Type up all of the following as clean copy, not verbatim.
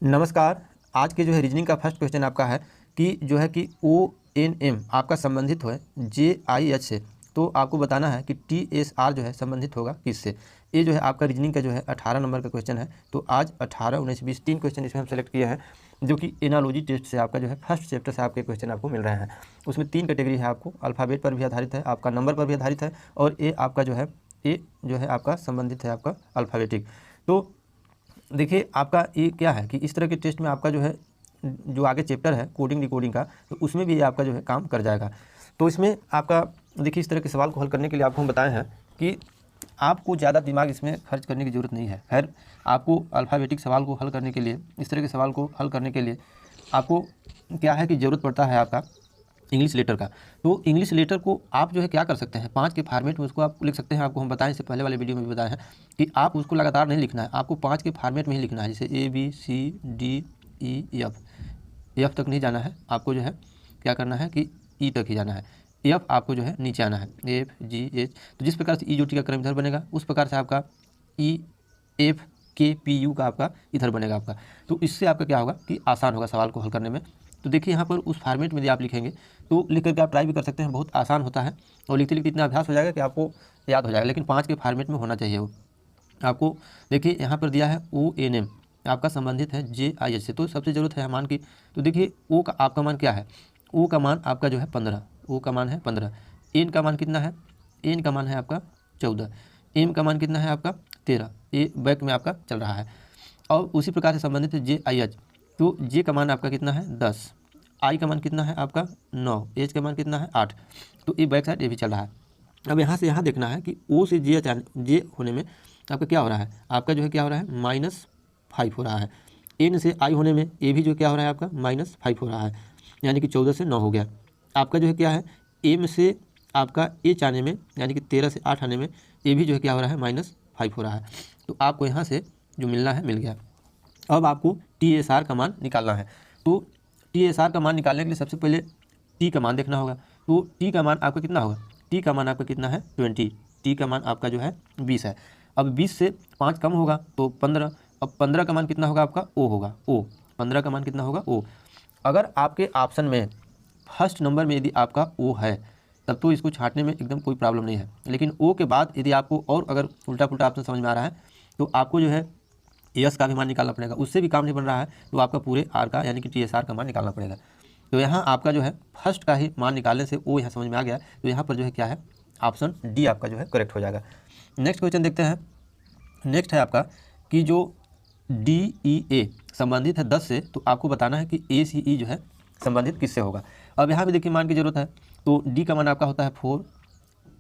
नमस्कार। आज के जो है रीजनिंग का फर्स्ट क्वेश्चन आपका है कि जो है कि ONM आपका संबंधित है JIH से, तो आपको बताना है कि TSR जो है संबंधित होगा किससे। ये जो है आपका रीजनिंग का जो है 18 नंबर का क्वेश्चन है। तो आज 18, 19, 20 तीन क्वेश्चन इसमें हम सेलेक्ट किए हैं जो कि एनालॉजी टेस्ट से आपका जो है फर्स्ट चैप्टर से आपके क्वेश्चन आपको मिल रहे हैं। उसमें 3 कैटेगरी है, आपको अल्फ़ाबेट पर भी आधारित है, आपका नंबर पर भी आधारित है, और ये आपका जो है आपका संबंधित है आपका अल्फ़ाबेटिक। तो देखिए आपका ये क्या है कि इस तरह के टेस्ट में आपका जो है जो आगे चैप्टर है कोडिंग डिकोडिंग का, तो उसमें भी ये आपका जो है काम कर जाएगा। तो इसमें आपका देखिए इस तरह के सवाल को हल करने के लिए आपको हम बताए हैं कि आपको ज़्यादा दिमाग इसमें खर्च करने की ज़रूरत नहीं है। खैर, आपको अल्फ़ाबेटिक सवाल को हल करने के लिए, इस तरह के सवाल को हल करने के लिए आपको क्या है कि ज़रूरत पड़ता है आपका इंग्लिश लेटर का। तो इंग्लिश लेटर को आप जो है क्या कर सकते हैं, 5 के फॉर्मेट में उसको आप लिख सकते हैं। आपको हम बताएं, इससे पहले वाले वीडियो में भी बताया है कि आप उसको लगातार नहीं लिखना है, आपको 5 के फॉर्मेट में ही लिखना है। जैसे ABCDEF, एफ तक नहीं जाना है, आपको जो है क्या करना है कि ई तक ही जाना है। एफ आपको जो है नीचे आना है, FGH। तो जिस प्रकार से ई जोटी का क्रम इधर बनेगा, उस प्रकार से आपका EFKPU का आपका इधर बनेगा आपका। तो इससे आपका क्या होगा कि आसान होगा सवाल को हल करने में। तो देखिए यहाँ पर उस फॉर्मेट में यदि आप लिखेंगे तो लिख करके आप ट्राई भी कर सकते हैं, बहुत आसान होता है और लिखते लिखते इतना अभ्यास हो जाएगा कि आपको याद हो जाएगा। लेकिन 5 के फॉर्मेट में होना चाहिए वो। आपको देखिए यहाँ पर दिया है ONM आपका संबंधित है JIH से, तो सबसे ज़रूरत है मान की। तो देखिए O का आपका मान क्या है, O का मान आपका जो है 15, O का मान है 15। N का मान कितना है, N का मान है आपका 14। M का मान कितना है आपका 13, ये बैक में आपका चल रहा है। और उसी प्रकार से संबंधित है JIH, तो J का मान आपका कितना है 10, I का मान कितना है आपका 9, H का मान कितना है 8। तो ये बैक साइड ये भी चल रहा है। अब यहाँ से यहाँ देखना है कि O से J होने में आपका क्या हो रहा है, आपका जो है क्या हो रहा है -5 हो रहा है। N से I होने में ये भी जो क्या हो रहा है आपका -5 हो रहा है, यानी कि 14 से 9 हो गया। आपका जो है क्या है M से आपका H आने में, यानी कि 13 से 8 आने में ये भी जो है क्या हो रहा है -5 हो रहा है। तो आपको यहाँ से जो मिलना है मिल गया। अब आपको TSR का मान निकालना है। तो TSR का मान निकालने के लिए सबसे पहले T का मान देखना होगा। तो T का मान आपका कितना होगा, T का मान आपका कितना है 20, T का मान आपका जो है 20 है। अब 20 से 5 कम होगा तो 15। अब 15 का मान कितना होगा आपका O होगा, O 15 का मान कितना होगा O। अगर आपके ऑप्शन में फर्स्ट नंबर में यदि आपका O है तब तो इसको छांटने में एकदम कोई प्रॉब्लम नहीं है। लेकिन O के बाद यदि आपको और अगर उल्टा पुल्टा ऑप्शन समझ में आ रहा है तो आपको जो है यस का भी मान निकालना पड़ेगा, उससे भी काम नहीं बन रहा है तो आपका पूरे आर का यानी कि TSR का मान निकालना पड़ेगा। तो यहाँ आपका जो है फर्स्ट का ही मान निकालने से वो यहाँ समझ में आ गया, तो यहाँ पर जो है क्या है ऑप्शन डी आपका जो है करेक्ट हो जाएगा। नेक्स्ट क्वेश्चन देखते हैं। नेक्स्ट है आपका कि जो DEA संबंधित है 10 से, तो आपको बताना है कि ACE जो है संबंधित किससे होगा। अब यहाँ भी देखिए मान की जरूरत है। तो D का मान आपका होता है 4,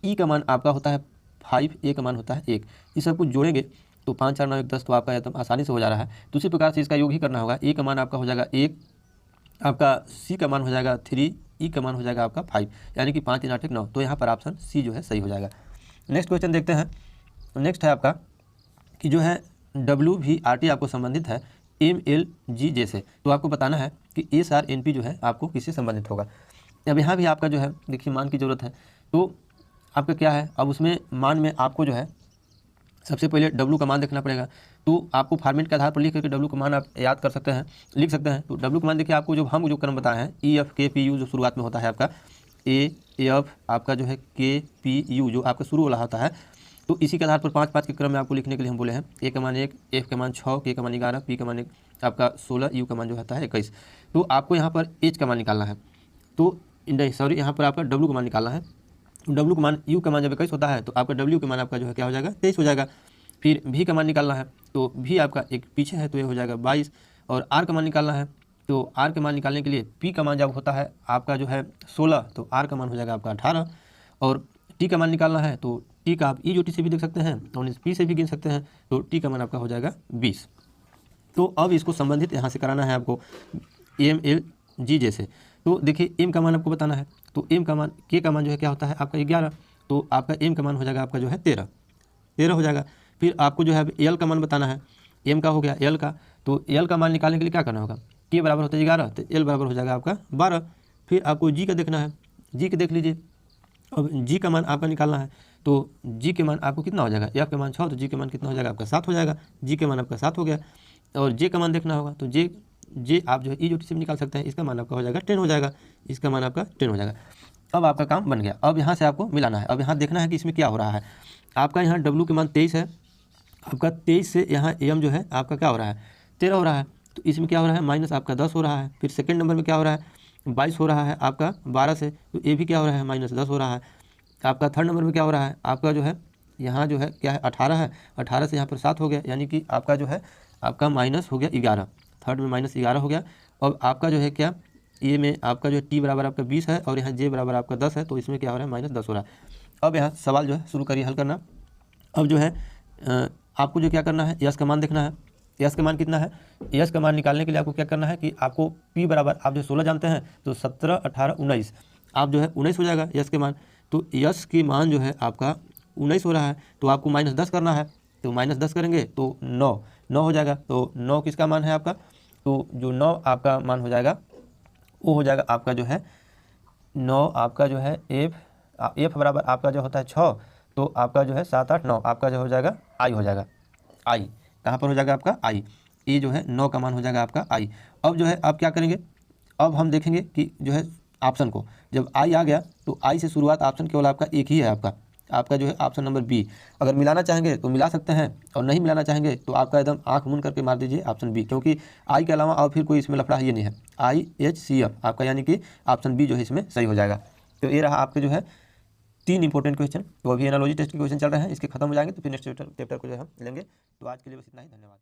E का मान आपका होता है 5, A का मान होता है 1। इस सब कुछ जोड़ेंगे तो 5 4 9 1 10, तो आपका एकदम आसानी से हो जा रहा है। दूसरी प्रकार से इसका योग ही करना होगा। A का मान आपका हो जाएगा 1, आपका C का मान हो जाएगा 3, E का मान हो जाएगा आपका 5, यानी कि 5 3 8 1 9। तो यहाँ पर ऑप्शन C जो है सही हो जाएगा। नेक्स्ट क्वेश्चन देखते हैं। नेक्स्ट है आपका कि जो है WVRT आपको संबंधित है MLGJ से, तो आपको बताना है कि SRNP जो है आपको किससे संबंधित होगा। अब यहाँ भी आपका जो है देखिए मान की ज़रूरत है। तो आपका क्या है, अब उसमें मान में आपको जो है सबसे पहले W का मान देखना पड़ेगा। तो आपको फॉर्मेट के आधार पर लिख करके W का मान आप याद कर सकते हैं, लिख सकते हैं। तो W का मान देखिए आपको जो क्रम बताए हैं EFKPU जो शुरुआत में होता है आपका AF आपका जो है KPU जो आपका शुरू वाला होता है, तो इसी के आधार पर 5 5 के क्रम में आपको लिखने के लिए हम बोले हैं। A का मान 1, F का मान 6, K का मान 11, P का मान 1 आपका 16, U का मान जो होता है 21। तो आपको यहाँ पर H का मान निकालना है। तो सॉरी यहाँ पर आपका W का मान निकालना है। W का मान U का मान जब 21 होता है तो आपका W का मान आपका जो है क्या हो जाएगा 23 हो जाएगा। फिर V का मान निकालना है, तो V आपका एक पीछे है तो ये हो जाएगा 22। और R का मान निकालना है, तो R के मान निकालने के लिए P का मान जब होता है आपका जो है 16, तो R का मान हो जाएगा आपका 18। और T का मान निकालना है, तो T का आप E जो T से भी देख सकते हैं और P से भी गिन सकते हैं, तो T का मान आपका हो जाएगा 20। तो अब इसको संबंधित यहाँ से कराना है आपको MLGJ से। तो देखिए M का मान आपको बताना है। तो M का मान, K का मान जो है क्या होता है आपका 11, तो आपका M का मान हो जाएगा आपका जो है 13 हो जाएगा। फिर आपको जो है L का मान बताना है। M का हो गया L का, तो L का मान निकालने के लिए क्या करना होगा, K बराबर होता है 11, तो L बराबर हो जाएगा आपका 12। फिर आपको G का देखना है, G का देख लीजिए। अब G का मान आपका निकालना है, तो जी के मान आपको कितना हो जाएगा, एफ के मान 6 तो जी के मान कितना हो जाएगा आपका 7 हो जाएगा। जी के मान आपका 7 हो गया और जे का मान देखना होगा तो जे आप जो है ई जो से निकाल सकते हैं, इसका मान आपका हो जाएगा 10 हो जाएगा, इसका मान आपका 10 हो जाएगा। अब आपका काम बन गया। अब यहाँ से आपको मिलाना है। अब यहाँ देखना है कि इसमें क्या हो रहा है। आपका यहाँ डब्ल्यू के मान 23 है, आपका 23 से यहाँ एम जो है आपका क्या हो रहा है 13 हो रहा है, तो इसमें क्या हो रहा है माइनस आपका 10 हो रहा है। फिर सेकंड नंबर में क्या हो रहा है 22 हो रहा है आपका 12 से, तो ये भी क्या हो रहा है माइनस 10 हो रहा है। आपका थर्ड नंबर में क्या हो रहा है आपका जो है यहाँ जो है क्या है 18 है, 18 से यहाँ पर 7 हो गया, यानी कि आपका जो है आपका माइनस हो गया 11, थर्ड में माइनस 11 हो गया। और आपका जो है क्या ये में आपका जो है टी बराबर आपका 20 है और यहाँ जे बराबर आपका 10 है, तो इसमें क्या हो रहा है माइनस 10 हो रहा है। अब यहाँ सवाल जो है शुरू करिए हल करना। अब जो है आपको जो क्या करना है यस का मान देखना है। यस का मान कितना है, यस का मान निकालने के लिए आपको क्या करना है कि आपको पी बराबर आप जो 16 जानते हैं तो 17, 18, 19 आप जो है 19 हो जाएगा यस के मान। तो यस के मान जो है आपका 19 हो रहा है, तो आपको माइनस 10 करना है, तो माइनस 10 करेंगे तो 9 हो जाएगा। तो 9 किसका मान है आपका, तो जो 9 आपका मान हो जाएगा वो हो जाएगा आपका जो है 9 आपका जो है एफ बराबर आपका जो होता है 6, तो आपका जो है 7, 8, 9 आपका जो हो जाएगा आई हो जाएगा। आई कहाँ पर हो जाएगा आपका आई, ये जो है 9 का मान हो जाएगा आपका आई। अब जो है आप क्या करेंगे, अब हम देखेंगे कि जो है ऑप्शन को जब आई आ गया तो आई से शुरुआत ऑप्शन केवल आपका एक ही है आपका जो है ऑप्शन नंबर बी। अगर मिलाना चाहेंगे तो मिला सकते हैं और नहीं मिलाना चाहेंगे तो आपका एकदम आंख मूंद करके मार दीजिए ऑप्शन बी, क्योंकि आई के अलावा और फिर कोई इसमें लफड़ा ये नहीं है। IHCF आपका यानी कि ऑप्शन बी जो है इसमें सही हो जाएगा। तो ये रहा आपके जो है 3 इंपॉर्टेंट क्वेश्चन। तो अभी एनालॉजी टेस्ट के क्वेश्चन चल रहे हैं, इसके खत्म हो जाएंगे तो फिर नेक्स्ट चैप्टर को जो है हम लेंगे। तो आज के लिए बस इतना ही, धन्यवाद।